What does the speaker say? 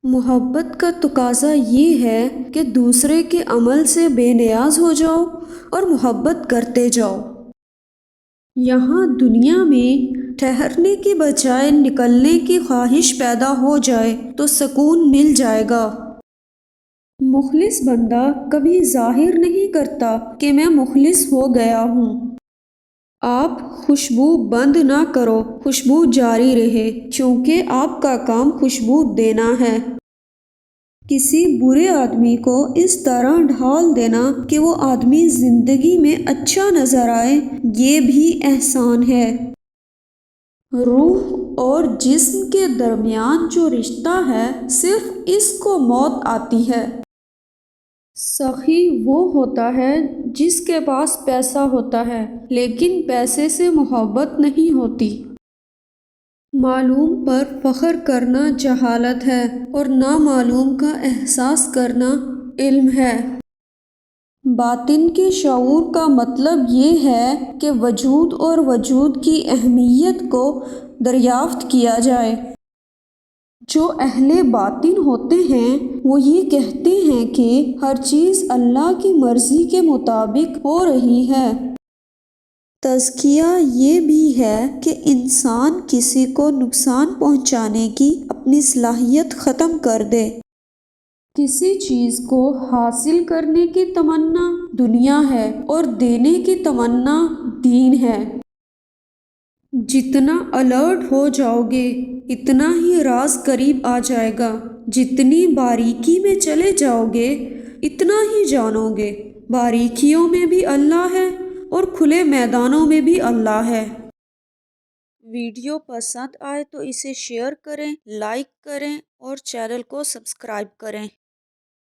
محبت کا تقاضا یہ ہے کہ دوسرے کے عمل سے بے نیاز ہو جاؤ اور محبت کرتے جاؤ۔ یہاں دنیا میں ٹھہرنے کی بجائے نکلنے کی خواہش پیدا ہو جائے تو سکون مل جائے گا۔ مخلص بندہ کبھی ظاہر نہیں کرتا کہ میں مخلص ہو گیا ہوں۔ آپ خوشبو بند نہ کرو، خوشبو جاری رہے، کیونکہ آپ کا کام خوشبو دینا ہے۔ کسی برے آدمی کو اس طرح ڈھال دینا کہ وہ آدمی زندگی میں اچھا نظر آئے، یہ بھی احسان ہے۔ روح اور جسم کے درمیان جو رشتہ ہے، صرف اس کو موت آتی ہے۔ سخی وہ ہوتا ہے جس کے پاس پیسہ ہوتا ہے لیکن پیسے سے محبت نہیں ہوتی۔ معلوم پر فخر کرنا جہالت ہے اور نامعلوم کا احساس کرنا علم ہے۔ باطن کے شعور کا مطلب یہ ہے کہ وجود اور وجود کی اہمیت کو دریافت کیا جائے۔ جو اہل باطن ہوتے ہیں وہ یہ کہتے ہیں کہ ہر چیز اللہ کی مرضی کے مطابق ہو رہی ہے۔ تزکیہ یہ بھی ہے کہ انسان کسی کو نقصان پہنچانے کی اپنی صلاحیت ختم کر دے۔ کسی چیز کو حاصل کرنے کی تمنا دنیا ہے اور دینے کی تمنا دین ہے۔ جتنا الرٹ ہو جاؤ گے اتنا ہی راز قریب آ جائے گا، جتنی باریکی میں چلے جاؤ گے اتنا ہی جانو گے۔ باریکیوں میں بھی اللہ ہے اور کھلے میدانوں میں بھی اللہ ہے۔ ویڈیو پسند آئے تو اسے شیئر کریں، لائک کریں اور چینل کو سبسکرائب کریں۔